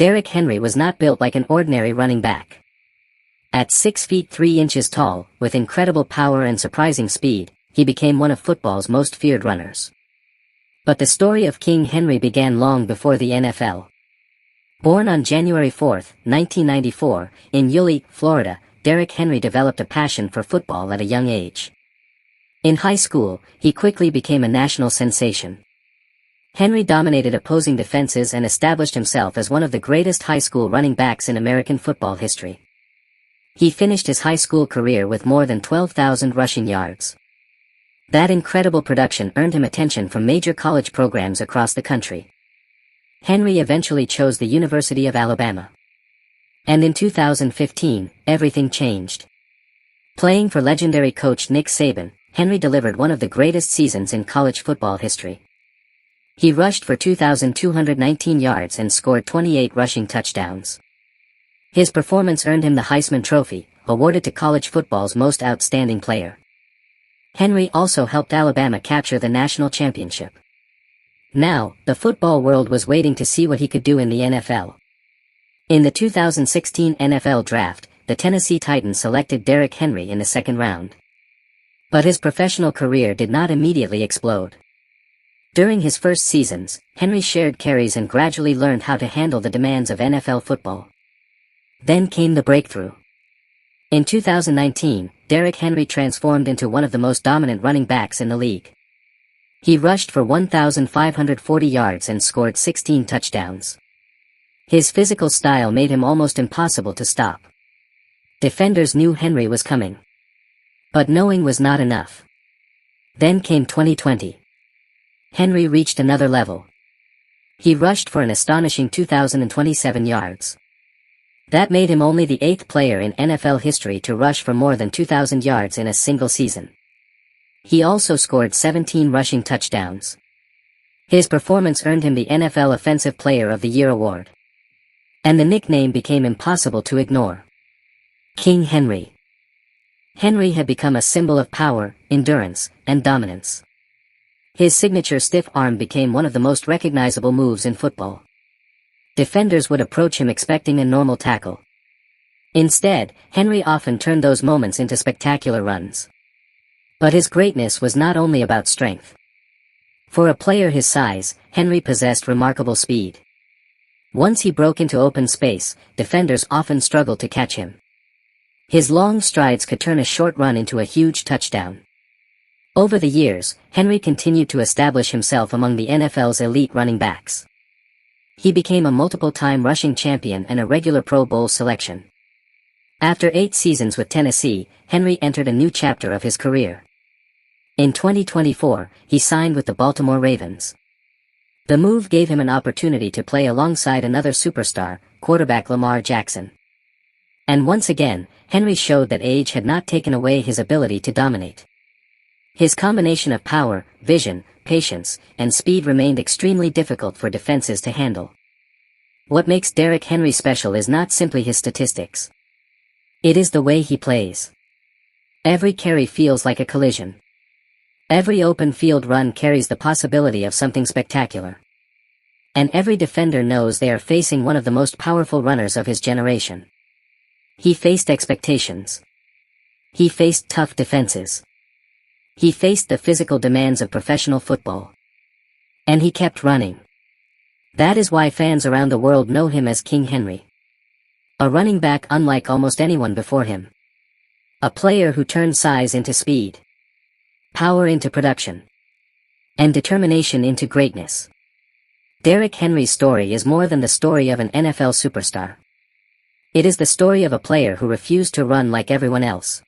Derrick Henry was not built like an ordinary running back. At 6 feet 3 inches tall, with incredible power and surprising speed, he became one of football's most feared runners. But the story of King Henry began long before the NFL. Born on January 4, 1994, in Yulee, Florida, Derrick Henry developed a passion for football at a young age. In high school, he quickly became a national sensation. Henry dominated opposing defenses and established himself as one of the greatest high school running backs in American football history. He finished his high school career with more than 12,000 rushing yards. That incredible production earned him attention from major college programs across the country. Henry eventually chose the University of Alabama. And in 2015, everything changed. Playing for legendary coach Nick Saban, Henry delivered one of the greatest seasons in college football history. He rushed for 2,219 yards and scored 28 rushing touchdowns. His performance earned him the Heisman Trophy, awarded to college football's most outstanding player. Henry also helped Alabama capture the national championship. Now, the football world was waiting to see what he could do in the NFL. In the 2016 NFL Draft, the Tennessee Titans selected Derrick Henry in the second round. But his professional career did not immediately explode. During his first seasons, Henry shared carries and gradually learned how to handle the demands of NFL football. Then came the breakthrough. In 2019, Derrick Henry transformed into one of the most dominant running backs in the league. He rushed for 1,540 yards and scored 16 touchdowns. His physical style made him almost impossible to stop. Defenders knew Henry was coming. But knowing was not enough. Then came 2020. Henry reached another level. He rushed for an astonishing 2,027 yards. That made him only the 8th player in NFL history to rush for more than 2,000 yards in a single season. He also scored 17 rushing touchdowns. His performance earned him the NFL Offensive Player of the Year award. And the nickname became impossible to ignore. King Henry. Henry had become a symbol of power, endurance, and dominance. His signature stiff arm became one of the most recognizable moves in football. Defenders would approach him expecting a normal tackle. Instead, Henry often turned those moments into spectacular runs. But his greatness was not only about strength. For a player his size, Henry possessed remarkable speed. Once he broke into open space, defenders often struggled to catch him. His long strides could turn a short run into a huge touchdown. Over the years, Henry continued to establish himself among the NFL's elite running backs. He became a multiple-time rushing champion and a regular Pro Bowl selection. After 8 seasons with Tennessee, Henry entered a new chapter of his career. In 2024, he signed with the Baltimore Ravens. The move gave him an opportunity to play alongside another superstar, quarterback Lamar Jackson. And once again, Henry showed that age had not taken away his ability to dominate. His combination of power, vision, patience, and speed remained extremely difficult for defenses to handle. What makes Derrick Henry special is not simply his statistics. It is the way he plays. Every carry feels like a collision. Every open field run carries the possibility of something spectacular. And every defender knows they are facing one of the most powerful runners of his generation. He faced expectations. He faced tough defenses. He faced the physical demands of professional football. And he kept running. That is why fans around the world know him as King Henry. A running back unlike almost anyone before him. A player who turned size into speed. Power into production. And determination into greatness. Derrick Henry's story is more than the story of an NFL superstar. It is the story of a player who refused to run like everyone else.